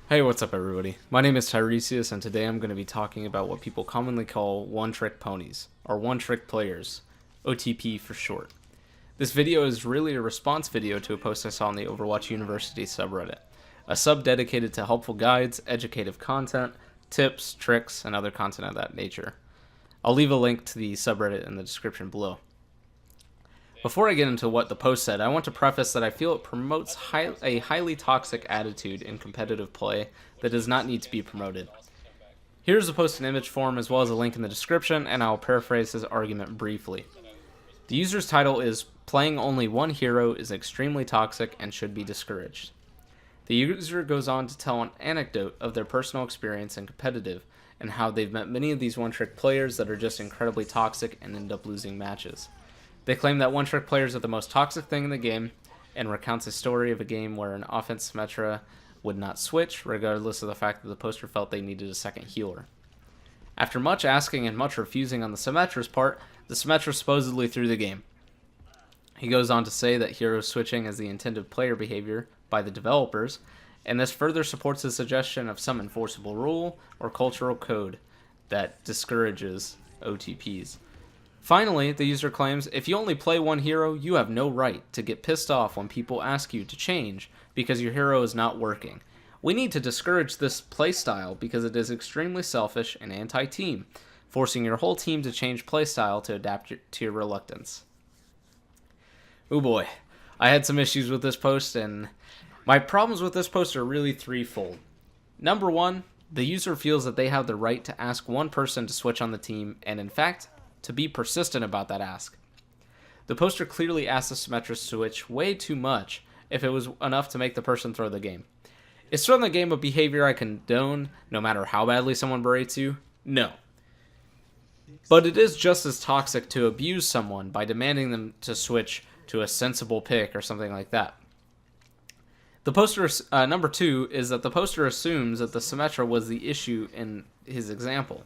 Hey, what's up everybody? My name is Tiresias and today I'm going to be talking about what people commonly call one-trick ponies, or one-trick players, OTP for short. This video is really a response video to a post I saw on the Overwatch University subreddit, a sub dedicated to helpful guides, educative content, tips, tricks, and other content of that nature. I'll leave a link to the subreddit in the description below. Before I get into what the post said, I want to preface that I feel it promotes a highly toxic attitude in competitive play that does not need to be promoted. Here's the post in image form as well as a link in the description, and I'll paraphrase his argument briefly. The user's title is "Playing only one hero is extremely toxic and should be discouraged." The user goes on to tell an anecdote of their personal experience in competitive and how they've met many of these one-trick players that are just incredibly toxic and end up losing matches. They claim that one-trick players are the most toxic thing in the game, and recounts a story of a game where an offense Symmetra would not switch, regardless of the fact that the poster felt they needed a second healer. After much asking and much refusing on the Symmetra's part, the Symmetra supposedly threw the game. He goes on to say that hero switching is the intended player behavior by the developers, and this further supports his suggestion of some enforceable rule or cultural code that discourages OTPs. Finally, the user claims, if you only play one hero, you have no right to get pissed off when people ask you to change because your hero is not working. We need to discourage this playstyle because it is extremely selfish and anti-team, forcing your whole team to change playstyle to adapt to your reluctance. Oh boy, I had some issues with this post, and my problems with this post are really threefold. Number one, the user feels that they have the right to ask one person to switch on the team, and in fact, to be persistent about that ask. The poster clearly asked the Symmetra switch way too much if it was enough to make the person throw the game. Is throwing the game a behavior I condone, no matter how badly someone berates you? No. But it is just as toxic to abuse someone by demanding them to switch to a sensible pick or something like that. The poster, number two, is that the poster assumes that the Symmetra was the issue in his example.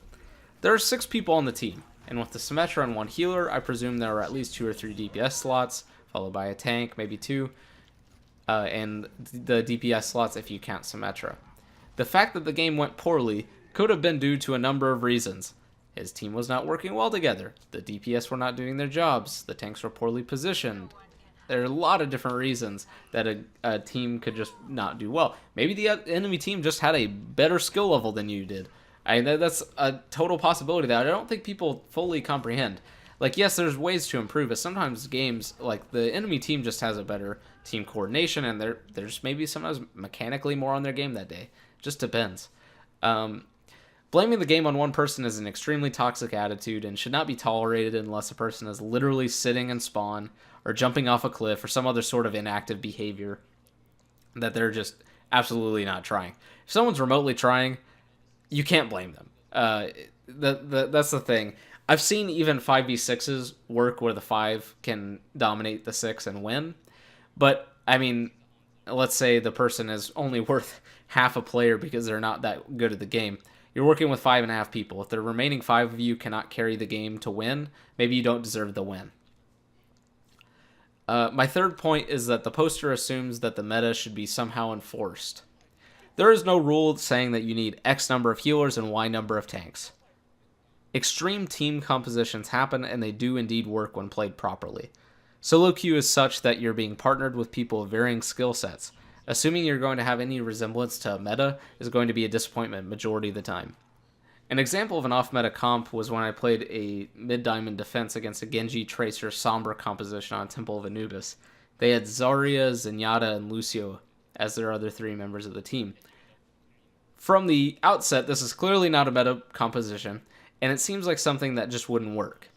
There are 6 people on the team, and with the Symmetra and one healer, I presume there are at least 2 or 3 DPS slots, followed by a tank, maybe 2, and the DPS slots if you count Symmetra. The fact that the game went poorly could have been due to a number of reasons. His team was not working well together, the DPS were not doing their jobs, the tanks were poorly positioned. There are a lot of different reasons that a team could just not do well. Maybe the enemy team just had a better skill level than you did. That's a total possibility that I don't think people fully comprehend. Like, yes, there's ways to improve, but sometimes games, like, the enemy team just has a better team coordination, and there's maybe sometimes mechanically more on their game that day. Just depends. Blaming the game on one person is an extremely toxic attitude and should not be tolerated unless a person is literally sitting in spawn or jumping off a cliff or some other sort of inactive behavior that they're just absolutely not trying. If someone's remotely trying, you can't blame them. That's the thing. I've seen even 5v6s work where the 5 can dominate the 6 and win. But, I mean, let's say the person is only worth half a player because they're not that good at the game. You're working with 5.5 people. If the remaining 5 of you cannot carry the game to win, maybe you don't deserve the win. My third point is that the poster assumes that the meta should be somehow enforced. There is no rule saying that you need X number of healers and Y number of tanks. Extreme team compositions happen, and they do indeed work when played properly. Solo queue is such that you're being partnered with people of varying skill sets. Assuming you're going to have any resemblance to a meta is going to be a disappointment majority of the time. An example of an off-meta comp was when I played a mid-diamond defense against a Genji Tracer Sombra composition on Temple of Anubis. They had Zarya, Zenyatta, and Lucio as their other 3 members of the team. From the outset, this is clearly not a meta composition, and it seems like something that just wouldn't work.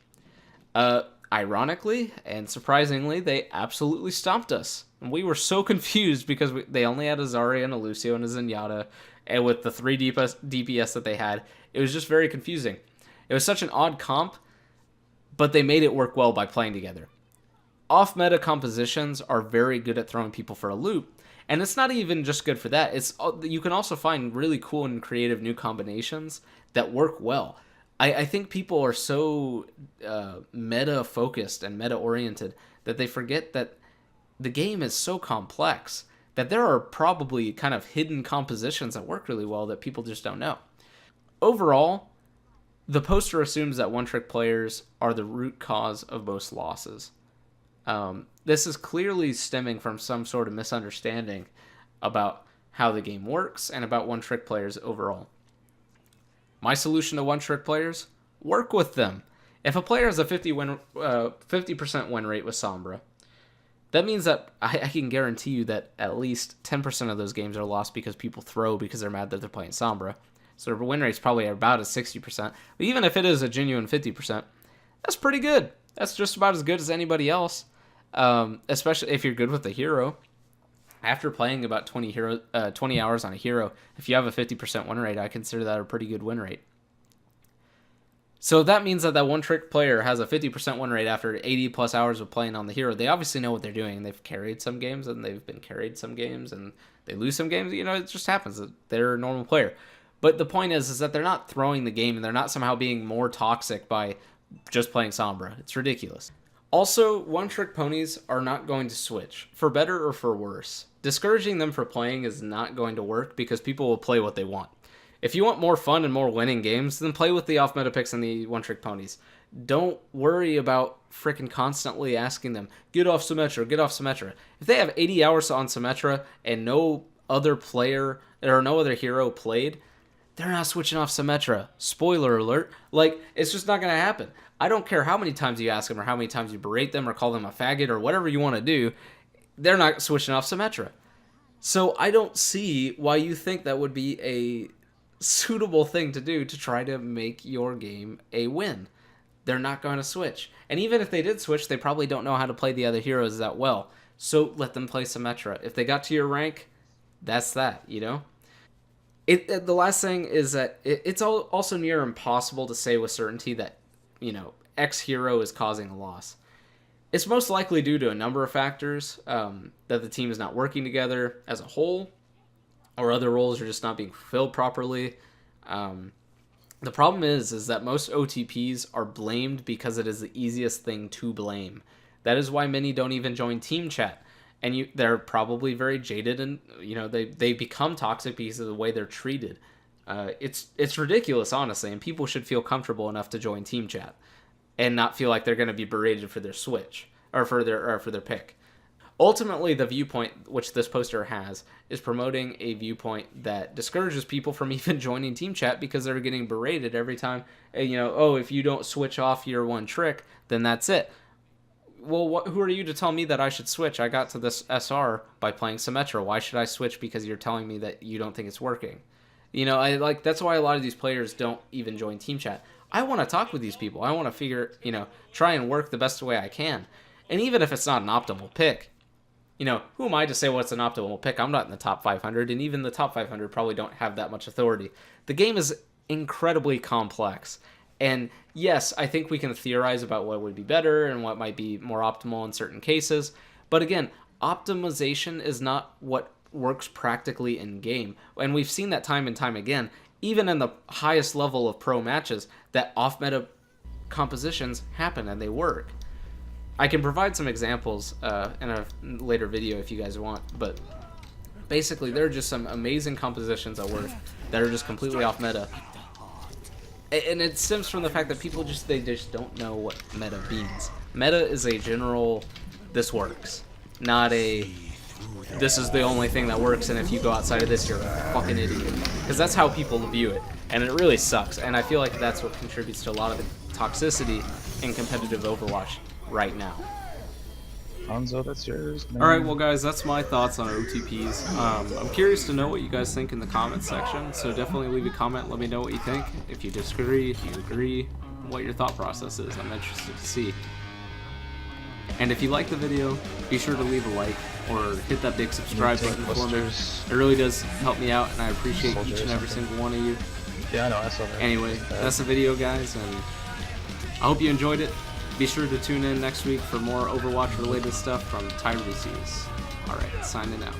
Ironically and surprisingly, they absolutely stomped us. And we were so confused because they only had a Zarya and a Lucio and a Zenyatta, and with the 3 DPS that they had, it was just very confusing. It was such an odd comp, but they made it work well by playing together. Off-meta compositions are very good at throwing people for a loop, and it's not even just good for that. You can also find really cool and creative new combinations that work well. I think people are so meta-focused and meta-oriented that they forget that the game is so complex that there are probably kind of hidden compositions that work really well that people just don't know. Overall, the poster assumes that one-trick players are the root cause of most losses. This is clearly stemming from some sort of misunderstanding about how the game works and about one-trick players overall. My solution to one-trick players: work with them. If a player has a 50% win rate with Sombra, that means that I can guarantee you that at least 10% of those games are lost because people throw because they're mad that they're playing Sombra. So their win rate's probably about a 60%. But even if it is a genuine 50%, that's pretty good. That's just about as good as anybody else, especially if you're good with the hero. After playing about 20 hours on a hero, if you have a 50% win rate, I consider that a pretty good win rate. So that means that one-trick player has a 50% win rate after 80 plus hours of playing on the hero. They obviously know what they're doing. They've carried some games, and they've been carried some games, and they lose some games. It just happens. They're a normal player. But the point is that they're not throwing the game, and they're not somehow being more toxic by just playing Sombra. It's ridiculous. Also, one-trick ponies are not going to switch, for better or for worse. Discouraging them for playing is not going to work because people will play what they want. If you want more fun and more winning games, then play with the off-meta picks and the one-trick ponies. Don't worry about freaking constantly asking them, get off Symmetra, get off Symmetra. If they have 80 hours on Symmetra and no other player or no other hero played, they're not switching off Symmetra. Spoiler alert. It's just not going to happen. I don't care how many times you ask them or how many times you berate them or call them a faggot or whatever you want to do, they're not switching off Symmetra. So I don't see why you think that would be a suitable thing to do to try to make your game a win. They're not going to switch. And even if they did switch, they probably don't know how to play the other heroes that well. So let them play Symmetra. If they got to your rank, that's that, The last thing is that it's also near impossible to say with certainty that, X hero is causing a loss. It's most likely due to a number of factors, that the team is not working together as a whole, or other roles are just not being fulfilled properly. The problem is that most OTPs are blamed because it is the easiest thing to blame. That is why many don't even join team chat. And they're probably very jaded, and they become toxic because of the way they're treated. It's ridiculous, honestly, and people should feel comfortable enough to join team chat and not feel like they're going to be berated for their switch or for their pick. Ultimately, the viewpoint which this poster has is promoting a viewpoint that discourages people from even joining team chat because they're getting berated every time. If you don't switch off your one trick, then that's it. Well, who are you to tell me that I should switch? I got to this SR by playing Symmetra. Why should I switch because you're telling me that you don't think it's working? That's why a lot of these players don't even join team chat. I want to talk with these people. I want to try and work the best way I can. And even if it's not an optimal pick, who am I to say what's an optimal pick? I'm not in the top 500, and even the top 500 probably don't have that much authority. The game is incredibly complex. And yes, I think we can theorize about what would be better and what might be more optimal in certain cases. But again, optimization is not what works practically in game. And we've seen that time and time again, even in the highest level of pro matches, that off-meta compositions happen and they work. I can provide some examples in a later video if you guys want, but basically there are just some amazing compositions that work that are just completely off-meta. And it stems from the fact that people just don't know what meta means. Meta is a general, this works, not a, this is the only thing that works, and if you go outside of this, you're a fucking idiot. Because that's how people view it, and it really sucks. And I feel like that's what contributes to a lot of the toxicity in competitive Overwatch right now. Hanzo, that's yours, man. Alright, well guys, that's my thoughts on OTPs. I'm curious to know what you guys think in the comments section, so definitely leave a comment, let me know what you think. If you disagree, if you agree, what your thought process is. I'm interested to see. And if you like the video, be sure to leave a like or hit that big subscribe button for me. It really does help me out, and I appreciate each and every single one of you. Yeah, I know, I saw that. Anyway, that's the video, guys, and I hope you enjoyed it. Be sure to tune in next week for more Overwatch related stuff from Tiresias. Alright, signing out.